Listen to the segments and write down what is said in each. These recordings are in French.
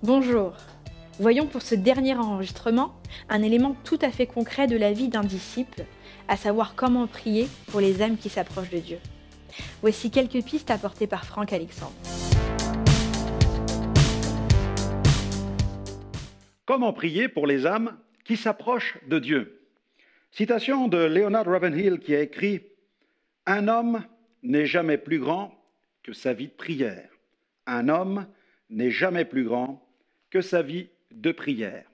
Bonjour. Voyons pour ce dernier enregistrement un élément tout à fait concret de la vie d'un disciple, à savoir comment prier pour les âmes qui s'approchent de Dieu. Voici quelques pistes apportées par Franck Alexandre. Comment prier pour les âmes qui s'approchent de Dieu? Citation de Leonard Ravenhill qui a écrit « Un homme n'est jamais plus grand que sa vie de prière. Un homme n'est jamais plus grand que sa vie de prière. »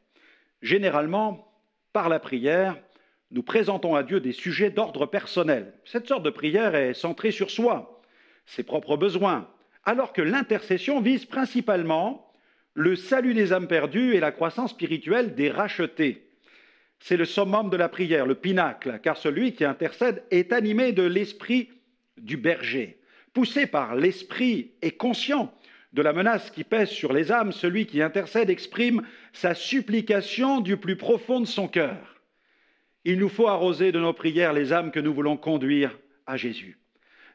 Généralement, par la prière, nous présentons à Dieu des sujets d'ordre personnel. Cette sorte de prière est centrée sur soi, ses propres besoins, alors que l'intercession vise principalement le salut des âmes perdues et la croissance spirituelle des rachetés. C'est le summum de la prière, le pinacle, car celui qui intercède est animé de l'esprit du berger. Poussé par l'esprit et conscient de la menace qui pèse sur les âmes, celui qui intercède exprime sa supplication du plus profond de son cœur. Il nous faut arroser de nos prières les âmes que nous voulons conduire à Jésus.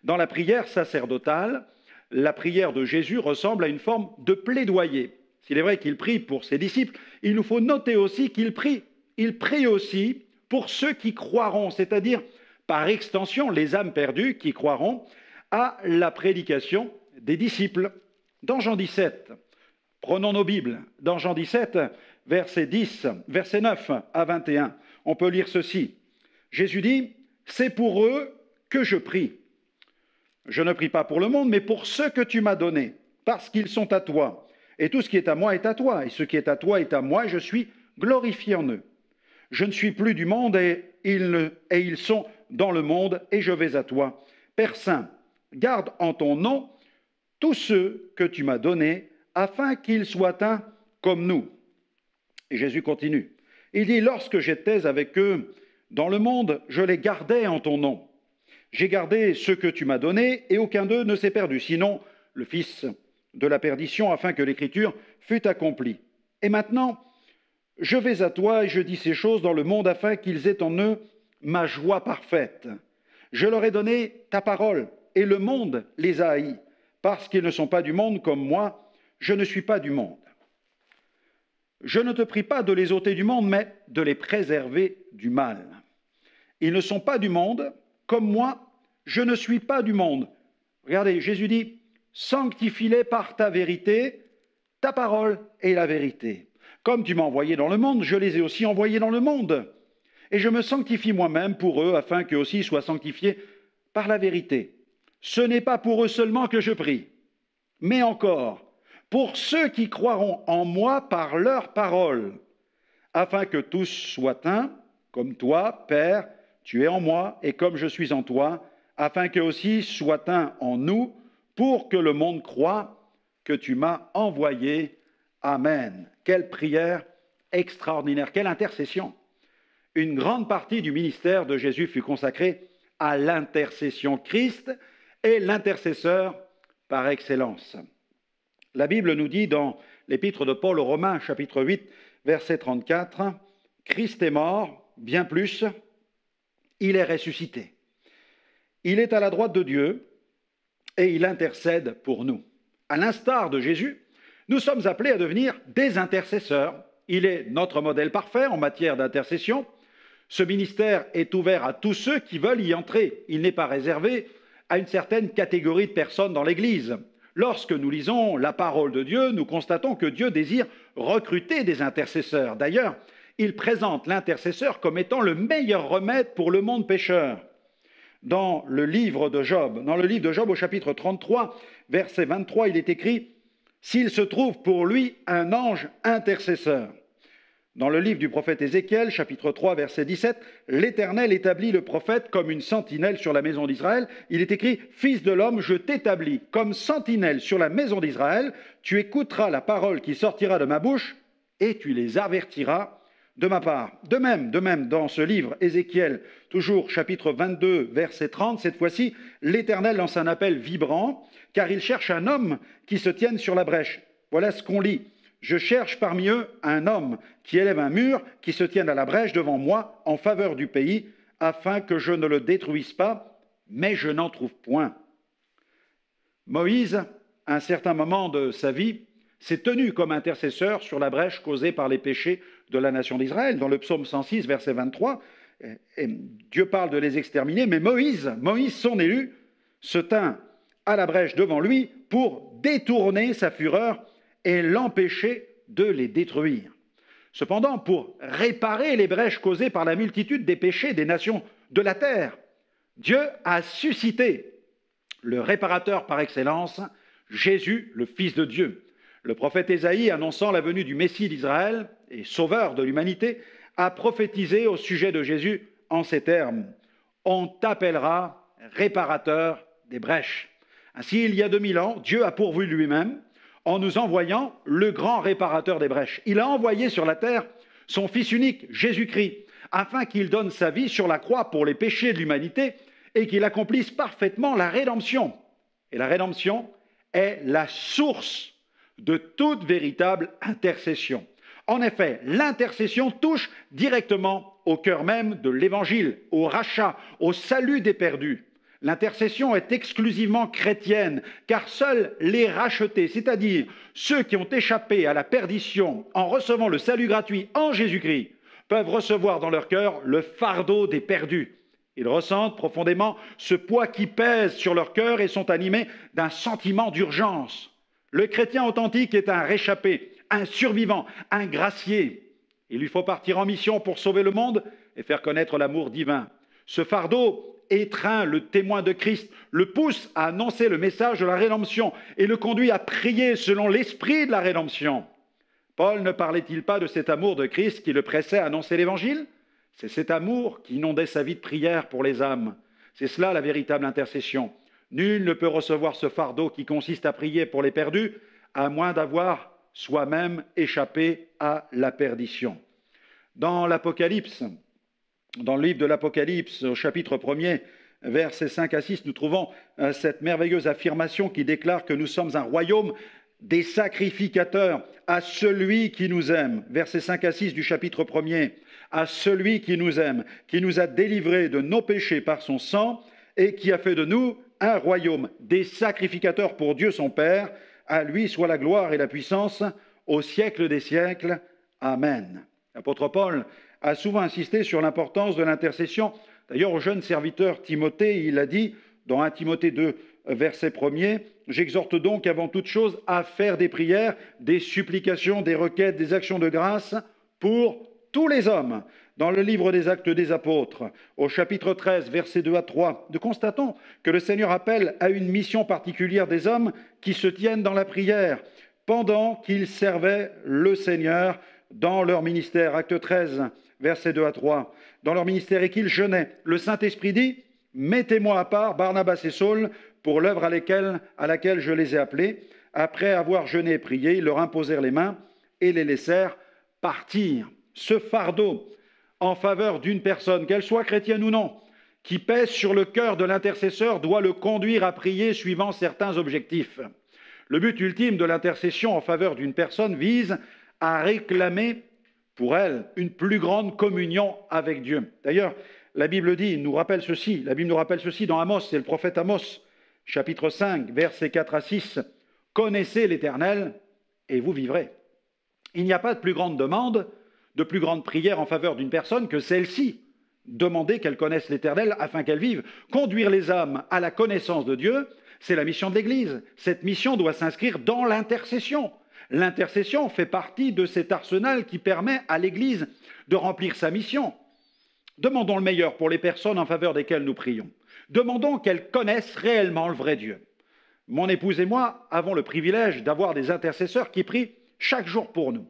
Dans la prière sacerdotale, la prière de Jésus ressemble à une forme de plaidoyer. S'il est vrai qu'il prie pour ses disciples, il nous faut noter aussi qu'il prie. Il prie aussi pour ceux qui croiront, c'est-à-dire par extension les âmes perdues qui croiront à la prédication des disciples. Dans Jean 17, prenons nos Bibles, dans Jean 17, verset 9 à 21, on peut lire ceci. Jésus dit, « C'est pour eux que je prie. Je ne prie pas pour le monde, mais pour ceux que tu m'as donnés, parce qu'ils sont à toi. Et tout ce qui est à moi est à toi, et ce qui est à toi est à moi, et je suis glorifié en eux. Je ne suis plus du monde, et ils sont dans le monde, et je vais à toi. Père Saint, garde en ton nom tous ceux que tu m'as donnés, afin qu'ils soient un comme nous. » Et Jésus continue. Il dit, « Lorsque j'étais avec eux dans le monde, je les gardais en ton nom. J'ai gardé ceux que tu m'as donnés, et aucun d'eux ne s'est perdu, sinon le fils de la perdition, afin que l'Écriture fût accomplie. Et maintenant, je vais à toi, et je dis ces choses dans le monde, afin qu'ils aient en eux ma joie parfaite. Je leur ai donné ta parole, et le monde les a haïs, parce qu'ils ne sont pas du monde comme moi, je ne suis pas du monde. Je ne te prie pas de les ôter du monde, mais de les préserver du mal. Ils ne sont pas du monde, comme moi, je ne suis pas du monde. » Regardez, Jésus dit, « Sanctifie-les par ta vérité, ta parole est la vérité. Comme tu m'as envoyé dans le monde, je les ai aussi envoyés dans le monde. Et je me sanctifie moi-même pour eux, afin qu'eux aussi soient sanctifiés par la vérité. Ce n'est pas pour eux seulement que je prie, mais encore pour ceux qui croiront en moi par leur parole, afin que tous soient un, comme toi, Père, tu es en moi, et comme je suis en toi, afin qu'eux aussi soient un en nous, pour que le monde croie que tu m'as envoyé. Amen. » Quelle prière extraordinaire, quelle intercession. Une grande partie du ministère de Jésus fut consacrée à l'intercession. Christ est l'intercesseur par excellence. La Bible nous dit dans l'épître de Paul aux Romains, chapitre 8, verset 34, « Christ est mort, bien plus, il est ressuscité. Il est à la droite de Dieu et il intercède pour nous. » À l'instar de Jésus, nous sommes appelés à devenir des intercesseurs. Il est notre modèle parfait en matière d'intercession. Ce ministère est ouvert à tous ceux qui veulent y entrer. Il n'est pas réservé à une certaine catégorie de personnes dans l'Église. Lorsque nous lisons la parole de Dieu, nous constatons que Dieu désire recruter des intercesseurs. D'ailleurs, il présente l'intercesseur comme étant le meilleur remède pour le monde pécheur. Dans le livre de Job au chapitre 33, verset 23, il est écrit « S'il se trouve pour lui un ange intercesseur ». Dans le livre du prophète Ézéchiel, chapitre 3, verset 17, « L'Éternel établit le prophète comme une sentinelle sur la maison d'Israël. » Il est écrit « Fils de l'homme, je t'établis comme sentinelle sur la maison d'Israël. Tu écouteras la parole qui sortira de ma bouche et tu les avertiras de ma part. » De même, dans ce livre, Ézéchiel, toujours chapitre 22, verset 30, cette fois-ci, l'Éternel lance un appel vibrant, car il cherche un homme qui se tienne sur la brèche. Voilà ce qu'on lit. « Je cherche parmi eux un homme qui élève un mur, qui se tienne à la brèche devant moi en faveur du pays, afin que je ne le détruise pas, mais je n'en trouve point. » Moïse, à un certain moment de sa vie, s'est tenu comme intercesseur sur la brèche causée par les péchés de la nation d'Israël. Dans le psaume 106, verset 23, Dieu parle de les exterminer, mais Moïse, son élu, se tint à la brèche devant lui pour détourner sa fureur et l'empêcher de les détruire. Cependant, pour réparer les brèches causées par la multitude des péchés des nations de la terre, Dieu a suscité le réparateur par excellence, Jésus, le Fils de Dieu. Le prophète Ésaïe, annonçant la venue du Messie d'Israël et sauveur de l'humanité, a prophétisé au sujet de Jésus en ces termes: « On t'appellera réparateur des brèches ». Ainsi, il y a 2000 ans, Dieu a pourvu lui-même en nous envoyant le grand réparateur des brèches. Il a envoyé sur la terre son Fils unique, Jésus-Christ, afin qu'il donne sa vie sur la croix pour les péchés de l'humanité et qu'il accomplisse parfaitement la rédemption. Et la rédemption est la source de toute véritable intercession. En effet, l'intercession touche directement au cœur même de l'Évangile, au rachat, au salut des perdus. L'intercession est exclusivement chrétienne, car seuls les rachetés, c'est-à-dire ceux qui ont échappé à la perdition en recevant le salut gratuit en Jésus-Christ, peuvent recevoir dans leur cœur le fardeau des perdus. Ils ressentent profondément ce poids qui pèse sur leur cœur et sont animés d'un sentiment d'urgence. Le chrétien authentique est un réchappé, un survivant, un gracié. Il lui faut partir en mission pour sauver le monde et faire connaître l'amour divin. Ce fardeau étreint le témoin de Christ, le pousse à annoncer le message de la rédemption et le conduit à prier selon l'esprit de la rédemption. Paul ne parlait-il pas de cet amour de Christ qui le pressait à annoncer l'Évangile? C'est cet amour qui inondait sa vie de prière pour les âmes. C'est cela la véritable intercession. Nul ne peut recevoir ce fardeau qui consiste à prier pour les perdus, à moins d'avoir soi-même échappé à la perdition. Dans l'Apocalypse, dans le livre de l'Apocalypse, au chapitre 1er, versets 5 à 6, nous trouvons cette merveilleuse affirmation qui déclare que nous sommes un royaume des sacrificateurs à celui qui nous aime. Versets 5 à 6 du chapitre 1er. À celui qui nous aime, qui nous a délivrés de nos péchés par son sang et qui a fait de nous un royaume des sacrificateurs pour Dieu son Père. À lui soit la gloire et la puissance au siècle des siècles. Amen. L'apôtre Paul a souvent insisté sur l'importance de l'intercession. D'ailleurs, au jeune serviteur Timothée, il a dit, dans 1 Timothée 2, verset 1er, « J'exhorte donc avant toute chose à faire des prières, des supplications, des requêtes, des actions de grâce pour tous les hommes. » Dans le livre des Actes des Apôtres, au chapitre 13, versets 2 à 3, nous constatons que le Seigneur appelle à une mission particulière des hommes qui se tiennent dans la prière pendant qu'ils servaient le Seigneur dans leur ministère. Acte 13, versets 2 à 3. Dans leur ministère et qu'ils jeûnaient, le Saint-Esprit dit « Mettez-moi à part Barnabas et Saul pour l'œuvre à laquelle je les ai appelés. » Après avoir jeûné et prié, ils leur imposèrent les mains et les laissèrent partir. Ce fardeau en faveur d'une personne, qu'elle soit chrétienne ou non, qui pèse sur le cœur de l'intercesseur, doit le conduire à prier suivant certains objectifs. Le but ultime de l'intercession en faveur d'une personne vise à réclamer pour elle une plus grande communion avec Dieu. D'ailleurs, la Bible nous rappelle ceci dans Amos, c'est le prophète Amos, chapitre 5, versets 4 à 6, « Connaissez l'Éternel et vous vivrez. » Il n'y a pas de plus grande demande, de plus grande prière en faveur d'une personne que celle-ci. Demander qu'elle connaisse l'Éternel afin qu'elle vive. Conduire les âmes à la connaissance de Dieu, c'est la mission de l'Église. Cette mission doit s'inscrire dans l'intercession. L'intercession fait partie de cet arsenal qui permet à l'Église de remplir sa mission. Demandons le meilleur pour les personnes en faveur desquelles nous prions. Demandons qu'elles connaissent réellement le vrai Dieu. Mon épouse et moi avons le privilège d'avoir des intercesseurs qui prient chaque jour pour nous.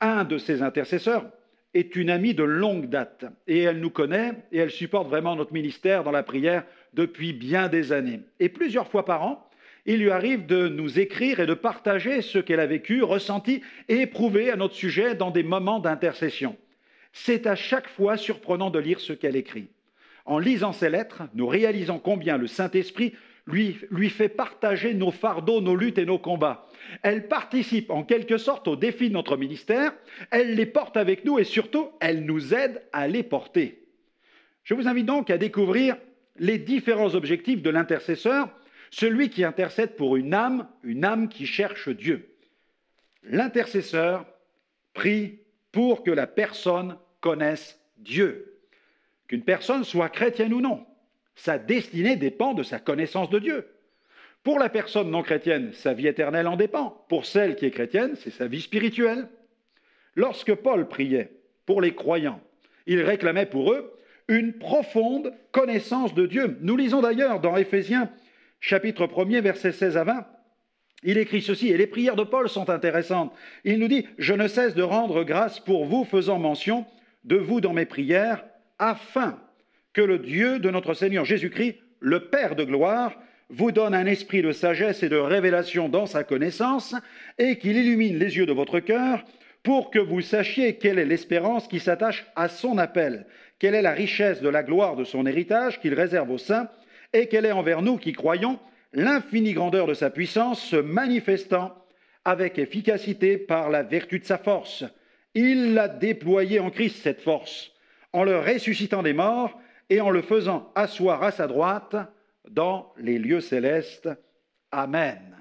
Un de ces intercesseurs est une amie de longue date et elle nous connaît et elle supporte vraiment notre ministère dans la prière depuis bien des années. Et plusieurs fois par an, il lui arrive de nous écrire et de partager ce qu'elle a vécu, ressenti et éprouvé à notre sujet dans des moments d'intercession. C'est à chaque fois surprenant de lire ce qu'elle écrit. En lisant ces lettres, nous réalisons combien le Saint-Esprit lui fait partager nos fardeaux, nos luttes et nos combats. Elle participe en quelque sorte au défi de notre ministère, elle les porte avec nous et surtout, elle nous aide à les porter. Je vous invite donc à découvrir les différents objectifs de l'intercesseur, celui qui intercède pour une âme qui cherche Dieu. L'intercesseur prie pour que la personne connaisse Dieu. Qu'une personne soit chrétienne ou non, sa destinée dépend de sa connaissance de Dieu. Pour la personne non chrétienne, sa vie éternelle en dépend. Pour celle qui est chrétienne, c'est sa vie spirituelle. Lorsque Paul priait pour les croyants, il réclamait pour eux une profonde connaissance de Dieu. Nous lisons d'ailleurs dans Éphésiens, chapitre 1er, versets 16 à 20, il écrit ceci, et les prières de Paul sont intéressantes. Il nous dit « Je ne cesse de rendre grâce pour vous, faisant mention de vous dans mes prières, afin que le Dieu de notre Seigneur Jésus-Christ, le Père de gloire, vous donne un esprit de sagesse et de révélation dans sa connaissance, et qu'il illumine les yeux de votre cœur, pour que vous sachiez quelle est l'espérance qui s'attache à son appel, quelle est la richesse de la gloire de son héritage qu'il réserve aux saints, et quelle est envers nous qui croyons l'infinie grandeur de sa puissance se manifestant avec efficacité par la vertu de sa force. Il l'a déployée en Christ, cette force, en le ressuscitant des morts et en le faisant asseoir à sa droite dans les lieux célestes. Amen.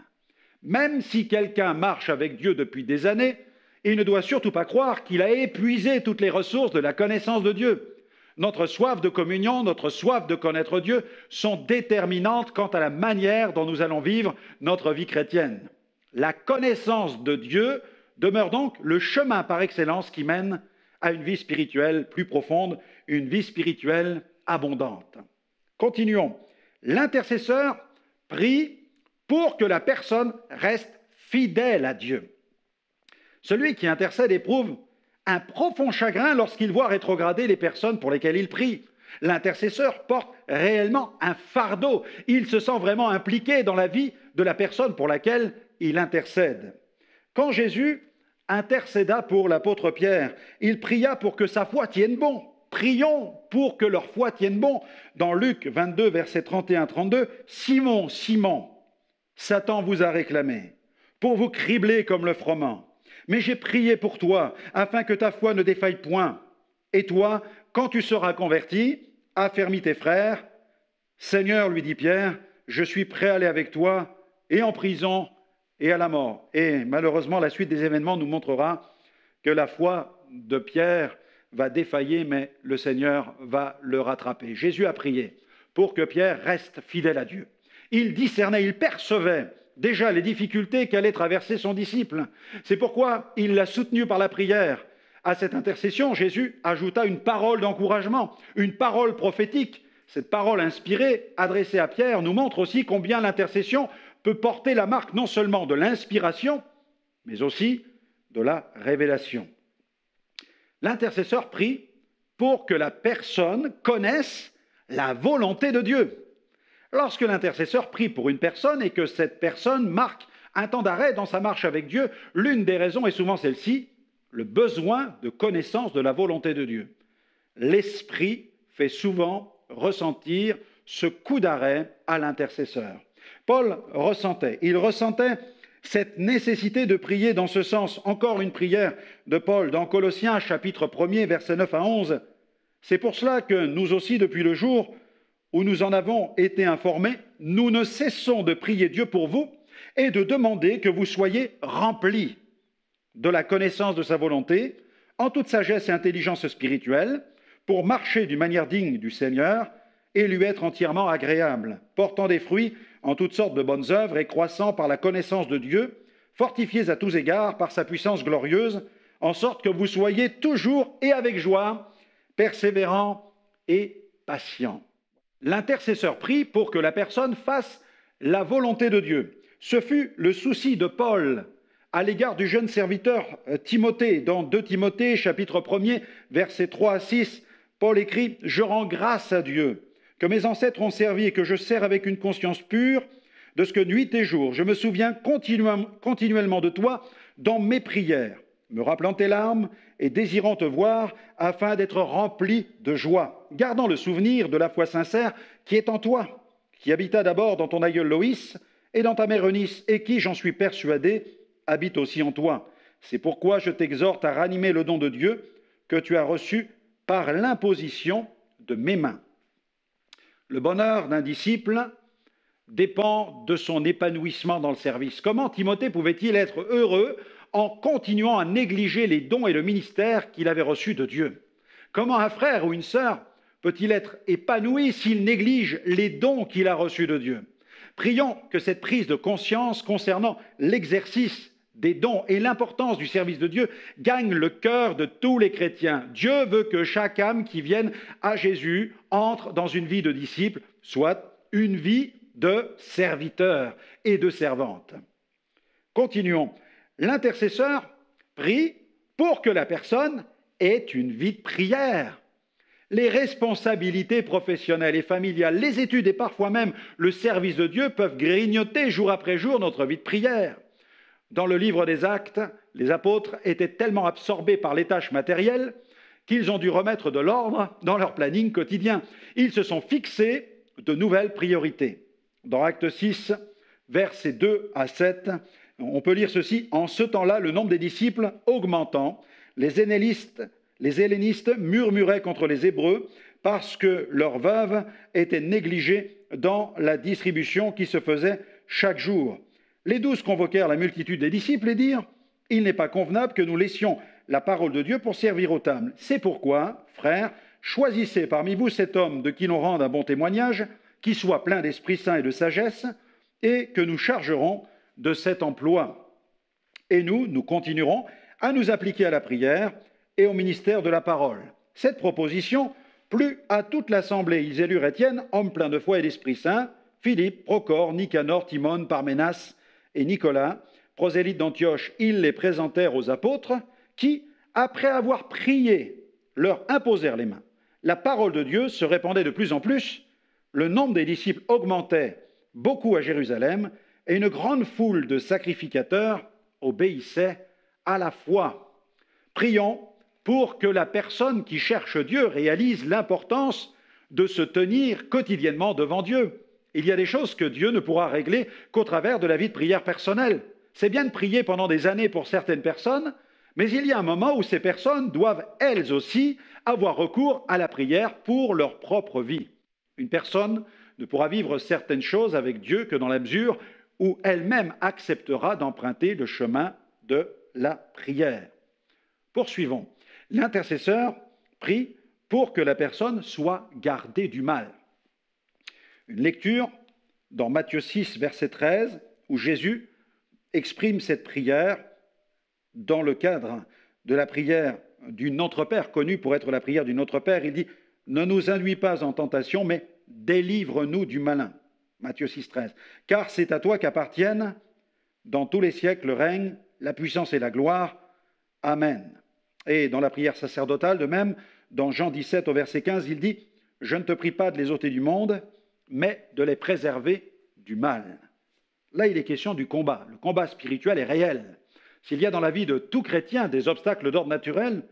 Même si quelqu'un marche avec Dieu depuis des années, il ne doit surtout pas croire qu'il a épuisé toutes les ressources de la connaissance de Dieu. Notre soif de communion, notre soif de connaître Dieu sont déterminantes quant à la manière dont nous allons vivre notre vie chrétienne. La connaissance de Dieu demeure donc le chemin par excellence qui mène à une vie spirituelle plus profonde, une vie spirituelle abondante. Continuons. L'intercesseur prie pour que la personne reste fidèle à Dieu. Celui qui intercède éprouve un profond chagrin lorsqu'il voit rétrograder les personnes pour lesquelles il prie. L'intercesseur porte réellement un fardeau. Il se sent vraiment impliqué dans la vie de la personne pour laquelle il intercède. Quand Jésus intercéda pour l'apôtre Pierre, il pria pour que sa foi tienne bon. Prions pour que leur foi tienne bon. Dans Luc 22, versets 31-32, « Simon, Simon, Satan vous a réclamé pour vous cribler comme le froment. Mais j'ai prié pour toi, afin que ta foi ne défaille point. Et toi, quand tu seras converti, affermis tes frères. Seigneur, lui dit Pierre, je suis prêt à aller avec toi, et en prison, et à la mort. » Et malheureusement, la suite des événements nous montrera que la foi de Pierre va défaillir, mais le Seigneur va le rattraper. Jésus a prié pour que Pierre reste fidèle à Dieu. Il discernait, il percevait déjà les difficultés qu'allait traverser son disciple. C'est pourquoi il l'a soutenu par la prière. À cette intercession, Jésus ajouta une parole d'encouragement, une parole prophétique. Cette parole inspirée, adressée à Pierre, nous montre aussi combien l'intercession peut porter la marque non seulement de l'inspiration, mais aussi de la révélation. L'intercesseur prie pour que la personne connaisse la volonté de Dieu. Lorsque l'intercesseur prie pour une personne et que cette personne marque un temps d'arrêt dans sa marche avec Dieu, l'une des raisons est souvent celle-ci, le besoin de connaissance de la volonté de Dieu. L'Esprit fait souvent ressentir ce coup d'arrêt à l'intercesseur. Paul ressentait cette nécessité de prier dans ce sens. Encore une prière de Paul dans Colossiens chapitre 1er, versets 9 à 11. C'est pour cela que nous aussi, depuis le jour où nous en avons été informés, nous ne cessons de prier Dieu pour vous et de demander que vous soyez remplis de la connaissance de sa volonté, en toute sagesse et intelligence spirituelle, pour marcher d'une manière digne du Seigneur et lui être entièrement agréable, portant des fruits en toutes sortes de bonnes œuvres et croissant par la connaissance de Dieu, fortifiés à tous égards par sa puissance glorieuse, en sorte que vous soyez toujours et avec joie, persévérants et patients. L'intercesseur prie pour que la personne fasse la volonté de Dieu. Ce fut le souci de Paul à l'égard du jeune serviteur Timothée. Dans 2 Timothée, chapitre 1er, versets 3 à 6, Paul écrit « Je rends grâce à Dieu, que mes ancêtres ont servi et que je sers avec une conscience pure, de ce que nuit et jour, je me souviens continuellement de toi dans mes prières, me rappelant tes larmes et désirant te voir, afin d'être rempli de joie, gardant le souvenir de la foi sincère qui est en toi, qui habita d'abord dans ton aïeul Loïs et dans ta mère Eunice, et qui, j'en suis persuadé, habite aussi en toi. C'est pourquoi je t'exhorte à ranimer le don de Dieu que tu as reçu par l'imposition de mes mains. » Le bonheur d'un disciple dépend de son épanouissement dans le service. Comment Timothée pouvait-il être heureux en continuant à négliger les dons et le ministère qu'il avait reçus de Dieu. Comment un frère ou une sœur peut-il être épanoui s'il néglige les dons qu'il a reçus de Dieu? Prions que cette prise de conscience concernant l'exercice des dons et l'importance du service de Dieu gagne le cœur de tous les chrétiens. Dieu veut que chaque âme qui vienne à Jésus entre dans une vie de disciple, soit une vie de serviteur et de servante. Continuons. L'intercesseur prie pour que la personne ait une vie de prière. Les responsabilités professionnelles et familiales, les études et parfois même le service de Dieu peuvent grignoter jour après jour notre vie de prière. Dans le livre des Actes, les apôtres étaient tellement absorbés par les tâches matérielles qu'ils ont dû remettre de l'ordre dans leur planning quotidien. Ils se sont fixés de nouvelles priorités. Dans Actes 6, versets 2 à 7, on peut lire ceci. « En ce temps-là, le nombre des disciples augmentant, les hellénistes murmuraient contre les Hébreux parce que leurs veuves étaient négligées dans la distribution qui se faisait chaque jour. Les 12 convoquèrent la multitude des disciples et dirent « Il n'est pas convenable que nous laissions la parole de Dieu pour servir aux tables. C'est pourquoi, frères, choisissez parmi vous cet homme de qui l'on rende un bon témoignage, qui soit plein d'Esprit Saint et de sagesse, et que nous chargerons de cet emploi. Et nous continuerons à nous appliquer à la prière et au ministère de la parole. » Cette proposition plut à toute l'assemblée. Ils élurent Étienne, homme plein de foi et d'Esprit Saint, Philippe, Procor, Nicanor, Timon, Parménas et Nicolas, prosélytes d'Antioche. Ils les présentèrent aux apôtres qui, après avoir prié, leur imposèrent les mains. La parole de Dieu se répandait de plus en plus, le nombre des disciples augmentait beaucoup à Jérusalem, et une grande foule de sacrificateurs obéissait à la foi. Prions pour que la personne qui cherche Dieu réalise l'importance de se tenir quotidiennement devant Dieu. Il y a des choses que Dieu ne pourra régler qu'au travers de la vie de prière personnelle. C'est bien de prier pendant des années pour certaines personnes, mais il y a un moment où ces personnes doivent elles aussi avoir recours à la prière pour leur propre vie. Une personne ne pourra vivre certaines choses avec Dieu que dans la mesure où elle-même acceptera d'emprunter le chemin de la prière. Poursuivons. L'intercesseur prie pour que la personne soit gardée du mal. Une lecture dans Matthieu 6, verset 13, où Jésus exprime cette prière dans le cadre de la prière du Notre Père, connue pour être la prière du Notre Père. Il dit « Ne nous induis pas en tentation, mais délivre-nous du malin ». Matthieu 6, 13. « Car c'est à toi qu'appartiennent dans tous les siècles le règne, la puissance et la gloire. Amen. » Et dans la prière sacerdotale, de même, dans Jean 17 au verset 15, il dit « Je ne te prie pas de les ôter du monde, mais de les préserver du mal. » Là, il est question du combat. Le combat spirituel est réel. S'il y a dans la vie de tout chrétien des obstacles d'ordre naturel,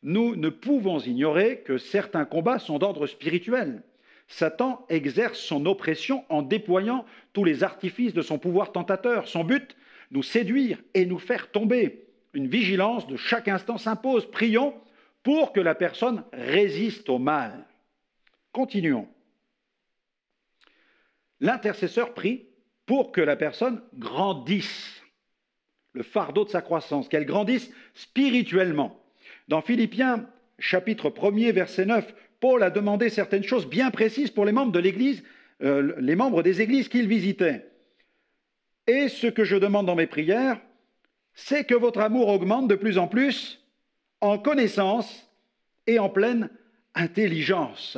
nous ne pouvons ignorer que certains combats sont d'ordre spirituel. Satan exerce son oppression en déployant tous les artifices de son pouvoir tentateur. Son but, nous séduire et nous faire tomber. Une vigilance de chaque instant s'impose. Prions pour que la personne résiste au mal. Continuons. L'intercesseur prie pour que la personne grandisse, le fardeau de sa croissance, qu'elle grandisse spirituellement. Dans Philippiens, chapitre 1er, verset 9, Paul a demandé certaines choses bien précises pour les membres de l'Église, les membres des églises qu'il visitait. « Et ce que je demande dans mes prières, c'est que votre amour augmente de plus en plus en connaissance et en pleine intelligence. »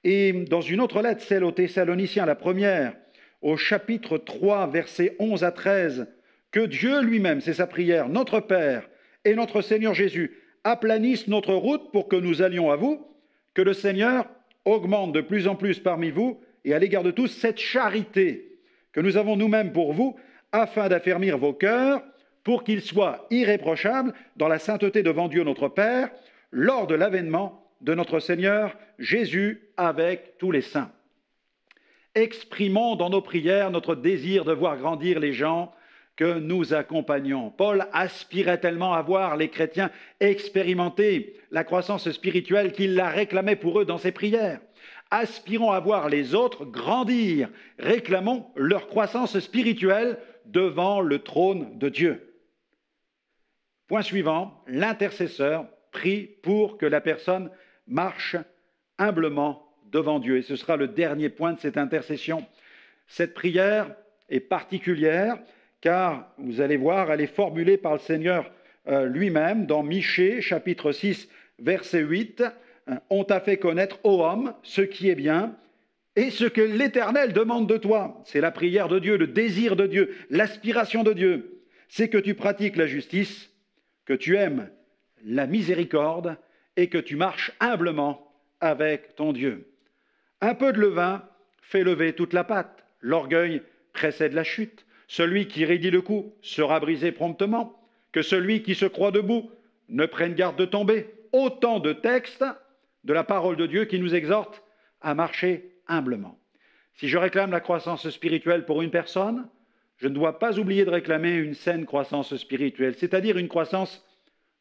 Et dans une autre lettre, celle aux Thessaloniciens, la première, au chapitre 3, versets 11 à 13, que Dieu lui-même, c'est sa prière, notre Père et notre Seigneur Jésus, aplanissent notre route pour que nous allions à vous, que le Seigneur augmente de plus en plus parmi vous et à l'égard de tous cette charité que nous avons nous-mêmes pour vous, afin d'affermir vos cœurs, pour qu'ils soient irréprochables dans la sainteté devant Dieu notre Père, lors de l'avènement de notre Seigneur Jésus avec tous les saints. Exprimons dans nos prières notre désir de voir grandir les gens que nous accompagnons. Paul aspirait tellement à voir les chrétiens expérimenter la croissance spirituelle qu'il la réclamait pour eux dans ses prières. Aspirons à voir les autres grandir. Réclamons leur croissance spirituelle devant le trône de Dieu. Point suivant, l'intercesseur prie pour que la personne marche humblement devant Dieu. Et ce sera le dernier point de cette intercession. Cette prière est particulière car, vous allez voir, elle est formulée par le Seigneur lui-même dans Michée, chapitre 6, verset 8. « On t'a fait connaître, ô homme, ce qui est bien et ce que l'Éternel demande de toi. » C'est la prière de Dieu, le désir de Dieu, l'aspiration de Dieu. C'est que tu pratiques la justice, que tu aimes la miséricorde et que tu marches humblement avec ton Dieu. Un peu de levain fait lever toute la pâte. L'orgueil précède la chute. Celui qui raidit le cou sera brisé promptement. Que celui qui se croit debout ne prenne garde de tomber. Autant de textes de la parole de Dieu qui nous exhortent à marcher humblement. Si je réclame la croissance spirituelle pour une personne, je ne dois pas oublier de réclamer une saine croissance spirituelle, c'est-à-dire une croissance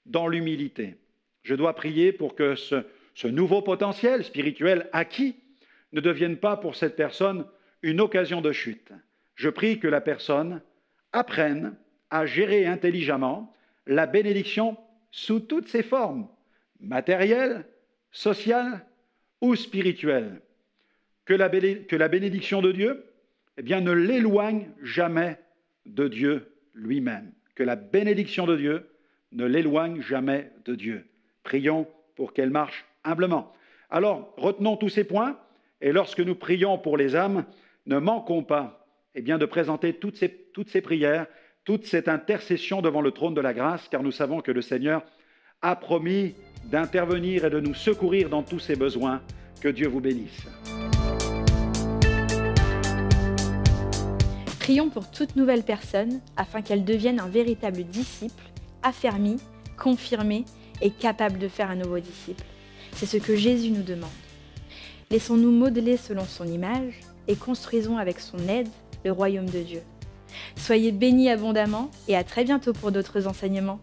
dans l'humilité. Je dois prier pour que ce nouveau potentiel spirituel acquis ne devienne pas pour cette personne une occasion de chute. Je prie que la personne apprenne à gérer intelligemment la bénédiction sous toutes ses formes, matérielles, sociales ou spirituelles. Que la bénédiction de Dieu ne l'éloigne jamais de Dieu lui-même. Que la bénédiction de Dieu ne l'éloigne jamais de Dieu. Prions pour qu'elle marche humblement. Alors, retenons tous ces points, et lorsque nous prions pour les âmes, ne manquons pas de présenter toutes ces prières, toute cette intercession devant le trône de la grâce, car nous savons que le Seigneur a promis d'intervenir et de nous secourir dans tous ces besoins. Que Dieu vous bénisse. Prions pour toute nouvelle personne afin qu'elle devienne un véritable disciple, affermi, confirmé et capable de faire un nouveau disciple. C'est ce que Jésus nous demande. Laissons-nous modeler selon son image et construisons avec son aide le royaume de Dieu. Soyez bénis abondamment et à très bientôt pour d'autres enseignements.